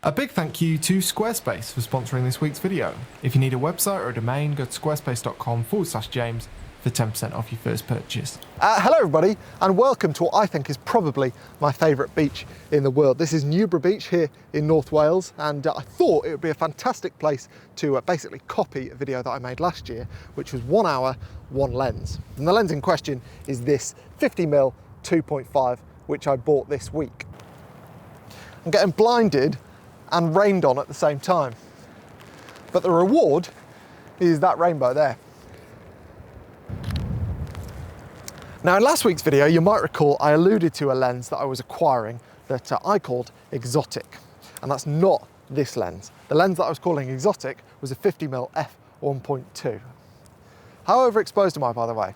A big thank you to Squarespace for sponsoring this week's video. If you need a website or a domain, go to squarespace.com/James for 10% off your first purchase. Hello everybody, and welcome to what I think is probably my favourite beach in the world. This is Newborough Beach here in North Wales, and I thought it would be a fantastic place to basically copy a video that I made last year, which was 1 hour, one lens. And the lens in question is this 50mm 2.5, which I bought this week. I'm getting blinded and rained on at the same time. But the reward is that rainbow there. Now in last week's video, you might recall I alluded to a lens that I was acquiring that I called exotic. And that's not this lens. The lens that I was calling exotic was a 50mm f1.2. How overexposed am I, by the way?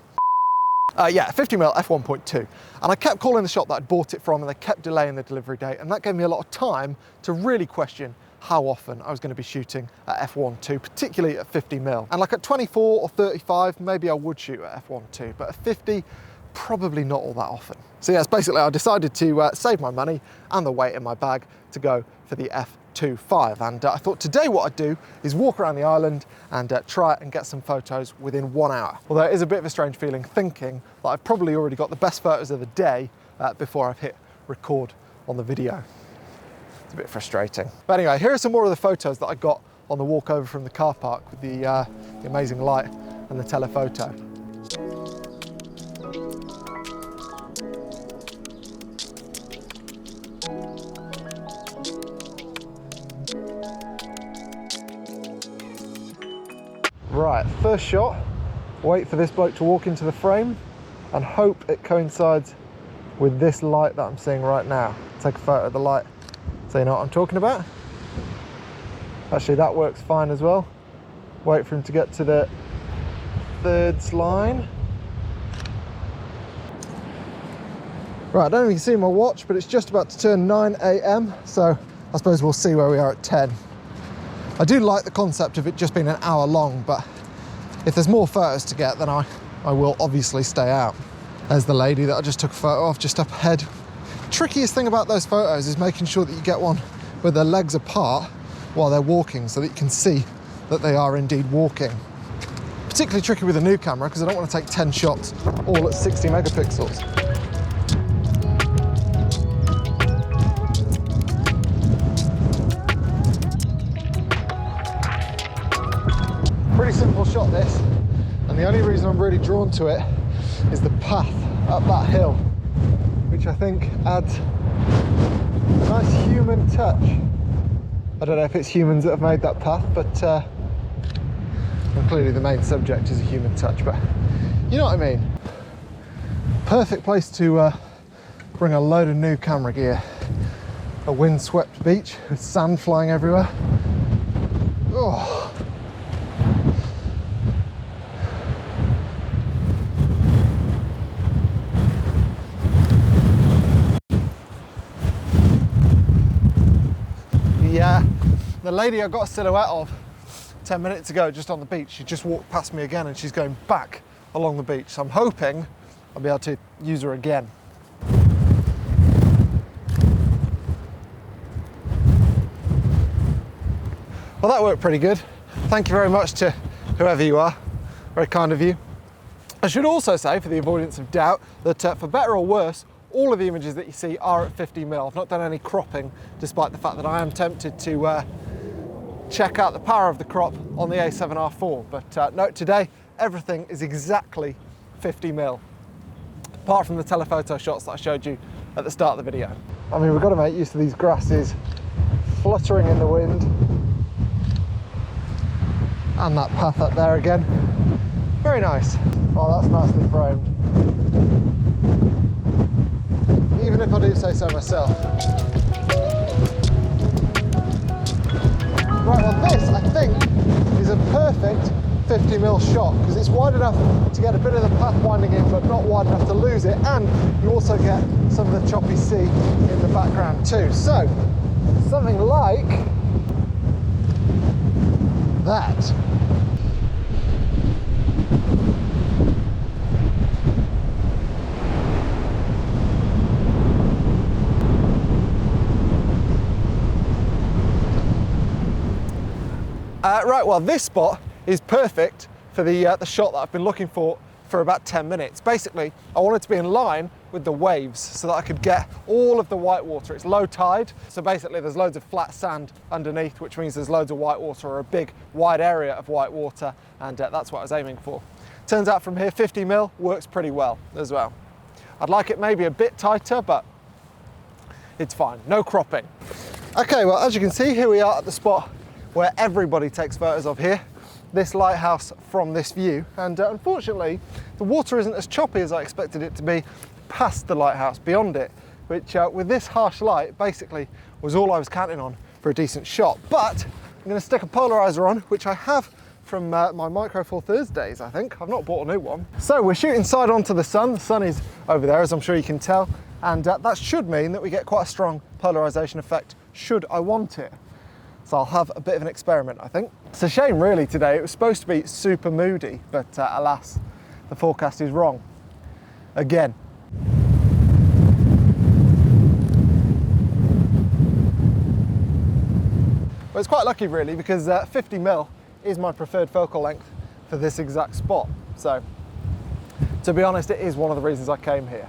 Yeah, 50mm f1.2. And I kept calling the shop that I'd bought it from, and they kept delaying the delivery date, and that gave me a lot of time to really question how often I was going to be shooting at f1.2, particularly at 50mm. And like at 24 or 35, maybe I would shoot at f1.2, but at 50, probably not all that often. So yes, basically I decided to save my money and the weight in my bag to go for the f2.5. And I thought today what I'd do is walk around the island and try and get some photos within 1 hour. Although it is a bit of a strange feeling thinking that I've probably already got the best photos of the day before I've hit record on the video. It's a bit frustrating. But anyway, here are some more of the photos that I got on the walk over from the car park with the amazing light and the telephoto. Right, first shot, wait for this bloke to walk into the frame and hope it coincides with this light that I'm seeing right now. Take a photo of the light so you know what I'm talking about. Actually, that works fine as well. Wait for him to get to the third line. Right, I don't know if you can see my watch, but it's just about to turn 9 AM, so I suppose we'll see where we are at 10. I do like the concept of it just being an hour long, but if there's more photos to get, then I will obviously stay out. There's the lady that I just took a photo of just up ahead. Trickiest thing about those photos is making sure that you get one with their legs apart while they're walking so that you can see that they are indeed walking. Particularly tricky with a new camera because I don't want to take 10 shots all at 60 megapixels. Pretty simple shot this, and the only reason I'm really drawn to it is the path up that hill, which I think adds a nice human touch. I don't know if it's humans that have made that path, but well, clearly the main subject is a human touch, but you know what I mean. Perfect place to bring a load of new camera gear. A windswept beach with sand flying everywhere. Oh. Yeah, the lady I got a silhouette of 10 minutes ago just on the beach, she just walked past me again and she's going back along the beach. So I'm hoping I'll be able to use her again. Well, that worked pretty good. Thank you very much to whoever you are. Very kind of you. I should also say, for the avoidance of doubt, that for better or worse, all of the images that you see are at 50mm. I've not done any cropping, despite the fact that I am tempted to check out the power of the crop on the A7R4. But note today, everything is exactly 50mm, apart from the telephoto shots that I showed you at the start of the video. I mean, we've got to make use of these grasses fluttering in the wind, and that path up there again. Very nice. Oh, that's nicely framed. Even if I do say so myself. Right, well this, I think, is a perfect 50mm shot, because it's wide enough to get a bit of the path winding in, but not wide enough to lose it, and you also get some of the choppy sea in the background too. So, something like that. Right, well, this spot is perfect for the shot that I've been looking for about 10 minutes. Basically, I wanted to be in line with the waves so that I could get all of the white water. It's low tide, so basically there's loads of flat sand underneath, which means there's loads of white water, or a big wide area of white water, and that's what I was aiming for. Turns out from here 50 mil works pretty well as well. I'd like it maybe a bit tighter, but it's fine, no cropping. Okay, well, as you can see, here we are at the spot where everybody takes photos of here. This lighthouse from this view, and unfortunately the water isn't as choppy as I expected it to be past the lighthouse, beyond it, which with this harsh light basically was all I was counting on for a decent shot. But I'm going to stick a polarizer on, which I have from my Micro Four Thursdays, I think. I've not bought a new one. So we're shooting side onto the sun. The sun is over there, as I'm sure you can tell, and that should mean that we get quite a strong polarization effect should I want it. So I'll have a bit of an experiment, I think. It's a shame really today. It was supposed to be super moody, but alas, the forecast is wrong. Again. Well, it's quite lucky really, because 50 mil is my preferred focal length for this exact spot. So, to be honest, it is one of the reasons I came here.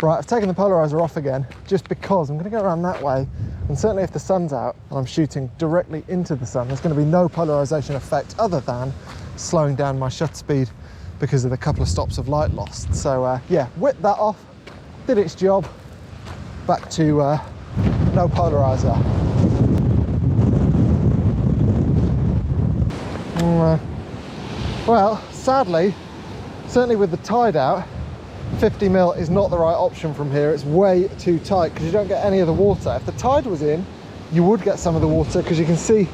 Right, I've taken the polarizer off again, just because I'm going to go around that way, and certainly if the sun's out and I'm shooting directly into the sun, there's going to be no polarization effect other than slowing down my shutter speed because of the couple of stops of light lost. So yeah, whipped that off, did its job, back to no polarizer. Well, sadly, certainly with the tide out, 50 mil is not the right option from here. It's way too tight because you don't get any of the water. If the tide was in, you would get some of the water because you can see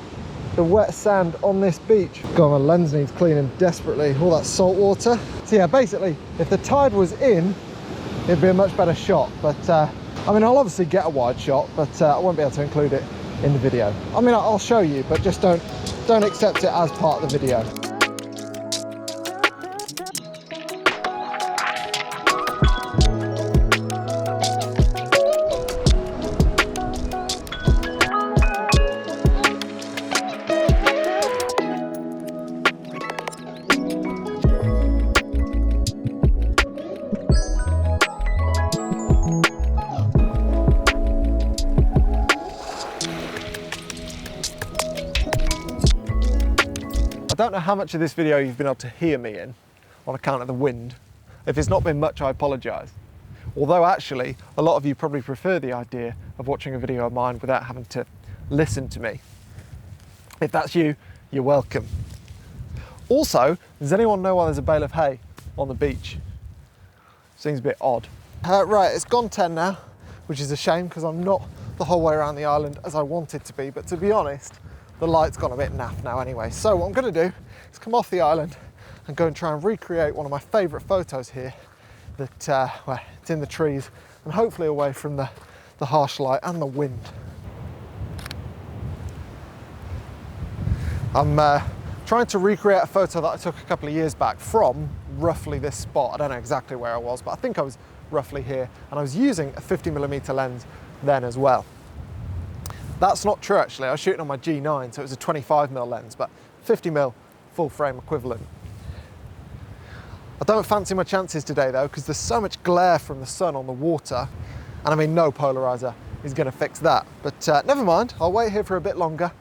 the wet sand on this beach. God, my lens needs cleaning desperately. All that salt water. So yeah, basically, if the tide was in, it'd be a much better shot. But I mean, I'll obviously get a wide shot, but I won't be able to include it in the video. I mean, I'll show you, but just don't accept it as part of the video. I don't know how much of this video you've been able to hear me in on account of the wind. If it's not been much, I apologise. Although actually, a lot of you probably prefer the idea of watching a video of mine without having to listen to me. If that's you, you're welcome. Also, does anyone know why there's a bale of hay on the beach? Seems a bit odd. Right, it's gone 10 now, which is a shame because I'm not the whole way around the island as I wanted to be, but to be honest, the light's gone a bit naff now anyway. So what I'm going to do is come off the island and go and try and recreate one of my favourite photos here that, well, it's in the trees and hopefully away from the harsh light and the wind. I'm trying to recreate a photo that I took a couple of years back from roughly this spot. I don't know exactly where I was, but I think I was roughly here, and I was using a 50mm lens then as well. That's not true actually, I was shooting on my G9, so it was a 25mm lens, but 50mm full frame equivalent. I don't fancy my chances today though, because there's so much glare from the sun on the water, and I mean no polarizer is going to fix that. But never mind, I'll wait here for a bit longer,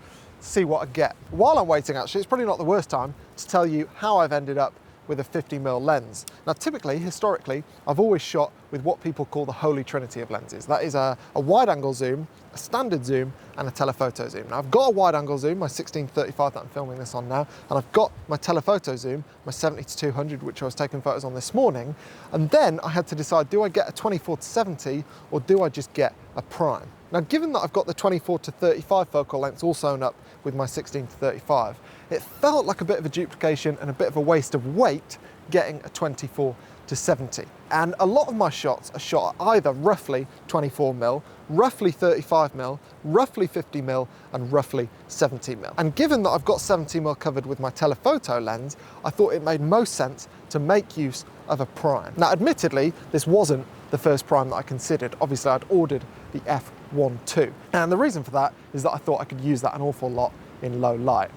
see what I get. While I'm waiting actually, it's probably not the worst time to tell you how I've ended up with a 50mm lens. Now typically, historically, I've always shot with what people call the holy trinity of lenses. That is a wide angle zoom, a standard zoom, and a telephoto zoom. Now I've got a wide angle zoom, my 16-35 that I'm filming this on now, and I've got my telephoto zoom, my 70-200, which I was taking photos on this morning, and then I had to decide, do I get a 24-70 or do I just get a prime? Now given that I've got the 24-35 focal lengths all sewn up with my 16-35, it felt like a bit of a duplication and a bit of a waste of weight getting a 24-70. And a lot of my shots are shot at either roughly 24mm, roughly 35mm, roughly 50mm, and roughly 70mm. And given that I've got 70mm covered with my telephoto lens, I thought it made most sense to make use of a prime. Now admittedly, this wasn't the first prime that I considered. Obviously I'd ordered the f2.5. And the reason for that is that I thought I could use that an awful lot in low light.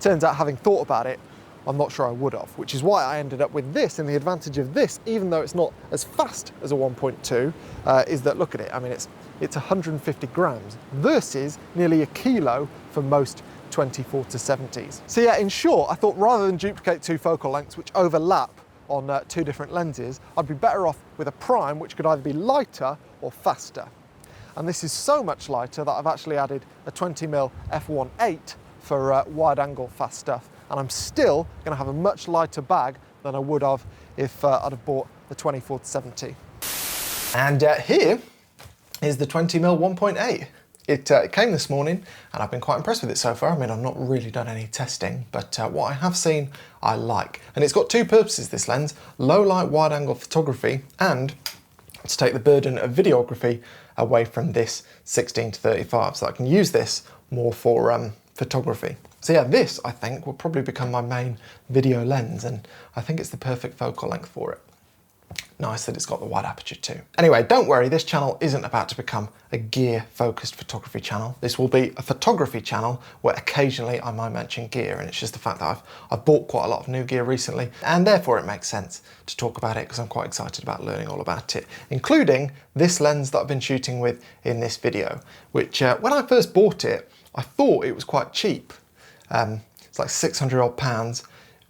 Turns out, having thought about it, I'm not sure I would have, which is why I ended up with this. And the advantage of this, even though it's not as fast as a 1.2, is that, look at it, I mean, it's 150 grams versus nearly a kilo for most 24 to 70s. So yeah, in short, I thought rather than duplicate two focal lengths which overlap on two different lenses, I'd be better off with a prime which could either be lighter or faster. And this is so much lighter that I've actually added a 20mm f1.8 for wide angle fast stuff. And I'm still going to have a much lighter bag than I would have if I'd have bought the 24 to 70. And here is the 20mm 1.8. It came this morning and I've been quite impressed with it so far. I mean, I've not really done any testing, but what I have seen, I like. And it's got two purposes, this lens: low light wide angle photography and to take the burden of videography away from this 16 to 35. So I can use this more for photography. So yeah, this I think will probably become my main video lens, and I think it's the perfect focal length for it. Nice that it's got the wide aperture too. Anyway, don't worry, this channel isn't about to become a gear focused photography channel. This will be a photography channel where occasionally I might mention gear, and it's just the fact that I've bought quite a lot of new gear recently, and therefore it makes sense to talk about it because I'm quite excited about learning all about it, including this lens that I've been shooting with in this video, which when I first bought it, I thought it was quite cheap. It's like 600 odd pounds,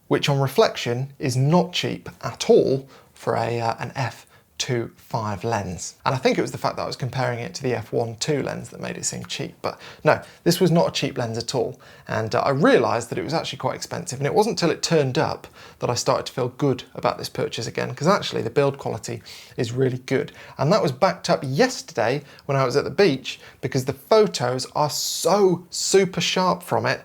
which on reflection is not cheap at all for an f2.5 lens. And I think it was the fact that I was comparing it to the f1.2 lens that made it seem cheap. But no, this was not a cheap lens at all. And I realised that it was actually quite expensive. And it wasn't until it turned up that I started to feel good about this purchase again, because actually the build quality is really good. And that was backed up yesterday when I was at the beach, because the photos are so super sharp from it.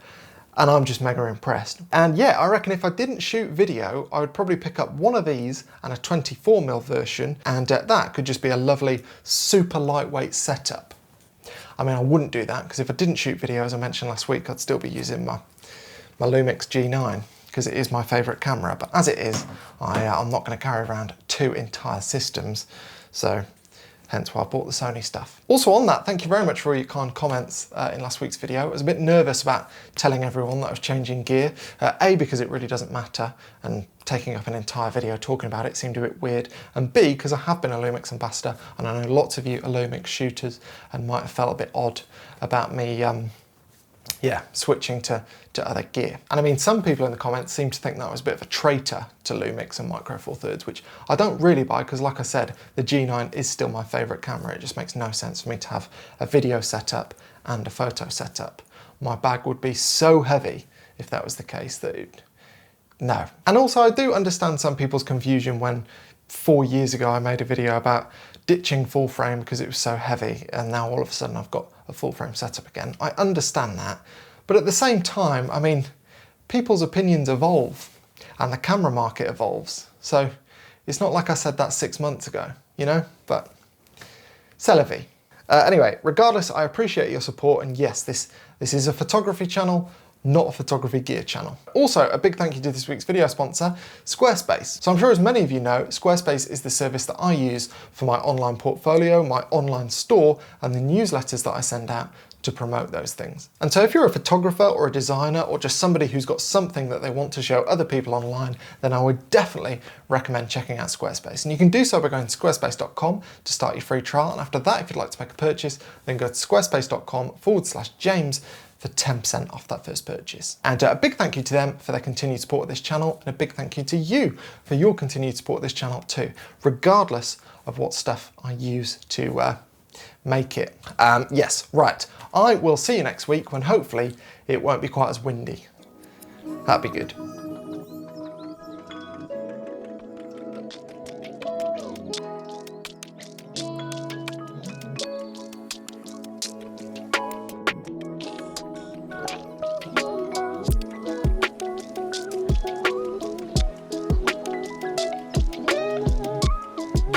And I'm just mega impressed. And yeah, I reckon if I didn't shoot video, I would probably pick up one of these and a 24mm version, and that could just be a lovely, super lightweight setup. I mean, I wouldn't do that, because if I didn't shoot video, as I mentioned last week, I'd still be using my Lumix G9, because it is my favourite camera. But as it is, I'm not going to carry around two entire systems, so hence why I bought the Sony stuff. Also on that, thank you very much for all your kind comments in last week's video. I was a bit nervous about telling everyone that I was changing gear. A, because it really doesn't matter, and taking up an entire video talking about it seemed a bit weird. And B, because I have been a Lumix ambassador, and I know lots of you are Lumix shooters and might have felt a bit odd about me switching to other gear. And I mean, some people in the comments seem to think that I was a bit of a traitor to Lumix and Micro Four Thirds, which I don't really buy, because like I said, the G9 is still my favourite camera. It just makes no sense for me to have a video setup and a photo setup. My bag would be so heavy if that was the case that no. And also I do understand some people's confusion when 4 years ago I made a video about ditching full frame because it was so heavy, and now all of a sudden I've got a full frame setup again. I understand that, but at the same time, I mean, people's opinions evolve and the camera market evolves. So it's not like I said that 6 months ago, you know, but c'est la vie. Anyway, regardless, I appreciate your support, and yes, this is a photography channel, not a photography gear channel. Also, a big thank you to this week's video sponsor, Squarespace. So I'm sure as many of you know, Squarespace is the service that I use for my online portfolio, my online store, and the newsletters that I send out to promote those things. And so if you're a photographer or a designer, or just somebody who's got something that they want to show other people online, then I would definitely recommend checking out Squarespace. And you can do so by going to squarespace.com to start your free trial. And after that, if you'd like to make a purchase, then go to squarespace.com/James for 10% off that first purchase. And a big thank you to them for their continued support of this channel, and a big thank you to you for your continued support of this channel too, regardless of what stuff I use to make it. Yes, right. I will see you next week when hopefully it won't be quite as windy. That'd be good.